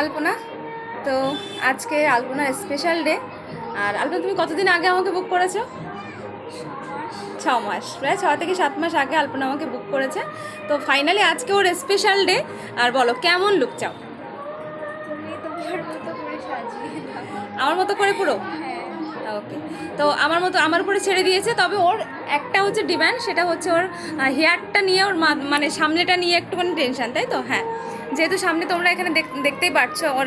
আলপনা। তো আজকে আলপনার special day. আর আলপনা, তুমি কতদিন আগে আমাকে বুক করেছো? 6 মাস, প্রায় 6 থেকে 7 মাস আগে আলপনা আমাকে বুক করেছে। তো ফাইনালি আজকে ওর স্পেশাল ডে। আর বলো, কেমন লুক চাও? আমার মতো করে পুরো? ওকে। তো আমার উপরে ছেড়ে দিয়েছে, তবে ওর একটা হচ্ছে ডিমান্ড, সেটা হচ্ছে ওর হেয়ারটা নিয়ে, ওর মানে সামনেটা নিয়ে একটুখানি টেনশন, তাই তো? হ্যাঁ, যেহেতু সামনে তোমরা এখানে দেখতেই পাচ্ছ ওর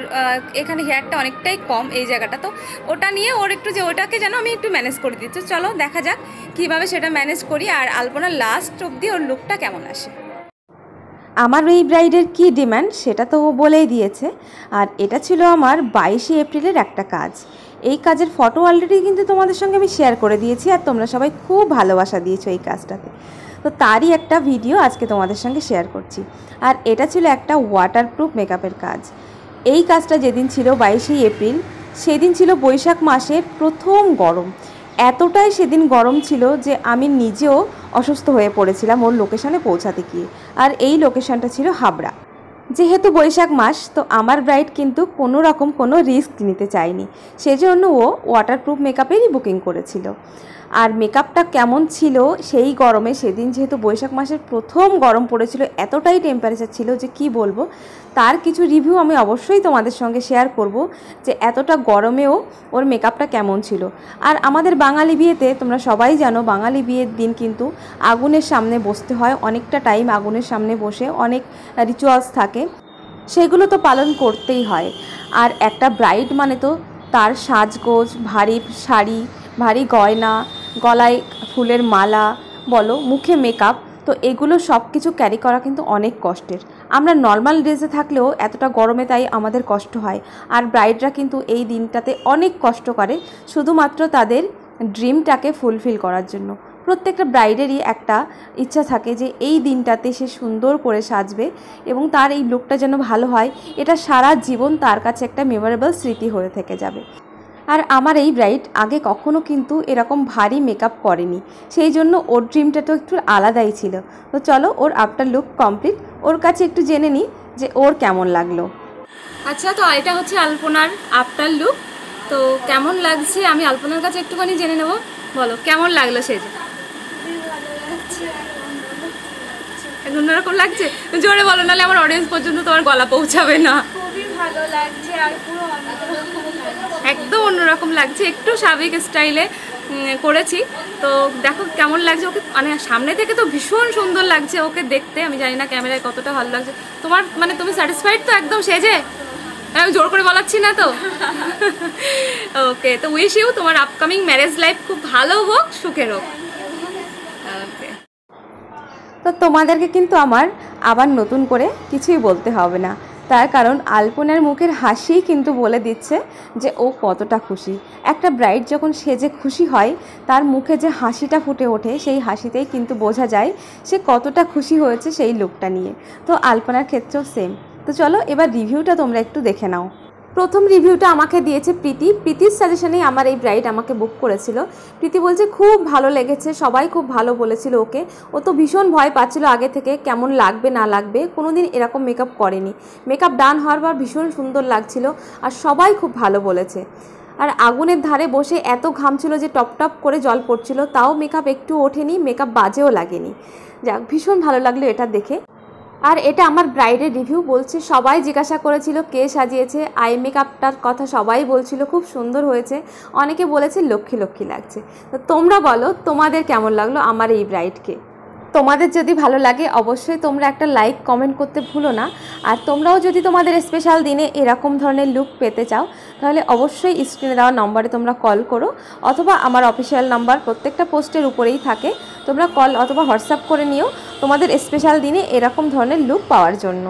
এখানে হেয়ারটা অনেকটাই কম, এই জায়গাটা। তো ওটা নিয়ে ওর একটু, যে ওটাকে যেন আমি একটু ম্যানেজ করে দিচ্ছি। চলো দেখা যাক কীভাবে সেটা ম্যানেজ করি, আর আলপনার লাস্ট অবধি ওর লুকটা কেমন আসে। আমার এই ব্রাইডের কী ডিমান্ড সেটা তো ও বলেই দিয়েছে। আর এটা ছিল আমার 22শে এপ্রিলের একটা কাজ। এই কাজের ফটো অলরেডি কিন্তু তোমাদের সঙ্গে আমি শেয়ার করে দিয়েছি, আর তোমরা সবাই খুব ভালোবাসা দিয়েছো এই কাজটাতে। তো তারই একটা ভিডিও আজকে তোমাদের সঙ্গে শেয়ার করছি। আর এটা ছিল একটা ওয়াটারপ্রুফ মেকআপের কাজ। এই কাজটা যেদিন ছিল 22শে এপ্রিল, সেদিন ছিল বৈশাখ মাসের প্রথম গরম। এতটাই সেদিন গরম ছিল যে আমি নিজেও অসুস্থ হয়ে পড়েছিলাম ওর লোকেশানে পৌঁছাতে গিয়ে। আর এই লোকেশানটা ছিল হাবড়া। যেহেতু বৈশাখ মাস, তো আমার ব্রাইড কিন্তু কোনো রকম কোনো রিস্ক নিতে চায়নি, সেজন্য ও ওয়াটারপ্রুফ মেকআপেরই বুকিং করেছিল। আর মেকআপটা কেমন ছিল সেই গরমে, সেদিন যেহেতু বৈশাখ মাসের প্রথম গরম পড়েছিল, এতটাই টেম্পারেচার ছিল যে কি বলবো, তার কিছু রিভিউ আমি অবশ্যই তোমাদের সঙ্গে শেয়ার করব যে এতটা গরমেও ওর মেকআপটা কেমন ছিল। আর আমাদের বাঙালি বিয়েতে তোমরা সবাই জানো, বাঙালি বিয়ের দিন কিন্তু আগুনের সামনে বসতে হয়, অনেকটা টাইম আগুনের সামনে বসে অনেক রিচুয়ালস থাকে, সেগুলো তো পালন করতেই হয়। আর একটা ব্রাইড মানে তো তার সাজগোজ, ভারী শাড়ি, ভারী গয়না, গলায় ফুলের মালা বলো, মুখে মেকআপ, তো এগুলো সব কিছু ক্যারি করা কিন্তু অনেক কষ্টের। আমরা নর্মাল ড্রেসে থাকলেও এতটা গরমে তাই আমাদের কষ্ট হয়। আর ব্রাইডরা কিন্তু এই দিনটাতে অনেক কষ্ট করে শুধুমাত্র তাদের ড্রিমটাকে ফুলফিল করার জন্য। প্রত্যেকটা ব্রাইডেরই একটা ইচ্ছা থাকে যে এই দিনটাতে সে সুন্দর করে সাজবে এবং তার এই লুকটা যেন ভালো হয়, এটা সারা জীবন তার কাছে একটা মেমোরেবল স্মৃতি হয়ে থেকে যাবে। আর আমার এই ব্রাইড আগে কখনো কিন্তু এরকম ভারী মেকআপ করেনি, সেই জন্য ওর ড্রিমটা তো একটু আলাদাই ছিল। তো চলো ওর আফটার লুক কমপ্লিট, ওর কাছে একটু জেনে নিই যে ওর কেমন লাগলো। আচ্ছা, তো এটা হচ্ছে আলপনার আফটার লুক। তো কেমন লাগছে আমি আলপনার কাছে একটুখানি জেনে নেব। বলো, কেমন লাগলো সেজে? অন্যরকম লাগছে? জোরে বলো, নাহলে আমার অডিয়েন্স পর্যন্ত তোমার গলা পৌঁছাবে না। খুবই ভালো লাগছে, আর পুরো একদম অন্যরকম লাগছে, একটু স্বাভাবিক স্টাইলে করেছি। তো দেখো কেমন লাগছে ওকে, মানে সামনে থেকে তো ভীষণ সুন্দর লাগছে ওকে দেখতে। আমি জানি না ক্যামেরায় কতটা ভালো লাগছে তোমার, মানে তুমি স্যাটিসফাইড তো একদম সেজে? আমি জোর করে বলাচ্ছি না তো? ওকে, তো উইশ ইউ তোমার আপকামিং ম্যারেজ লাইফ খুব ভালো হোক, সুখের হোক। ওকে। তো তোমাদেরকে কিন্তু আমার আবার নতুন করে কিছুই বলতে হবে না, তার কারণ আলপনার মুখের হাসিই কিন্তু বলে দিচ্ছে যে ও কতটা খুশি। একটা ব্রাইড যখন সেজে খুশি হয়, তার মুখে যে হাসিটা ফুটে ওঠে, সেই হাসিতেই কিন্তু বোঝা যায় সে কতটা খুশি হয়েছে সেই লুকটা নিয়ে। তো আলপনার ক্ষেত্রেও সেম। তো চলো এবার রিভিউটা তোমরা একটু দেখে নাও। প্রথম রিভিউটা আমাকে দিয়েছে প্রীতির সাজেশনেই আমার এই ব্রাইড আমাকে বুক করেছিল। প্রীতি বলছে খুব ভালো লেগেছে, সবাই খুব ভালো বলেছিল ওকে। ও তো ভীষণ ভয় পাচ্ছিল আগে থেকে কেমন লাগবে না লাগবে, কোনোদিন এরকম মেকআপ করেনি। মেকআপ ডান হওয়ার পর ভীষণ সুন্দর লাগছিল, আর সবাই খুব ভালো বলেছে। আর আগুনের ধারে বসে এত ঘামছিল যে টপ টপ করে জল পড়ছিল, তাও মেকআপ একটু ওঠেনি, মেকআপ বাজেও লাগেনি। যাক, ভীষণ ভালো লাগলো এটা দেখে। আর এটা আমার ব্রাইডের রিভিউ বলছে, সবাই জিজ্ঞাসা করেছিল কে সাজিয়েছে, আই মেকআপটার কথা সবাই বলছিল খুব সুন্দর হয়েছে, অনেকে বলেছে লক্ষ্মী লক্ষ্মী লাগছে। তো তোমরা বলো তোমাদের কেমন লাগলো আমার এই ব্রাইডকে। তোমাদের যদি ভালো লাগে অবশ্যই তোমরা একটা লাইক কমেন্ট করতে ভুলো না। আর তোমরাও যদি তোমাদের স্পেশাল দিনে এরকম ধরনের লুক পেতে চাও, তাহলে অবশ্যই স্ক্রিনে দেওয়া নম্বরে তোমরা কল করো, অথবা আমার অফিসিয়াল নাম্বার প্রত্যেকটা পোস্টের উপরেই থাকে, তোমরা কল অথবা হোয়াটসঅ্যাপ করে নিও তোমাদের স্পেশাল দিনে এরকম ধরনের লুক পাওয়ার জন্য।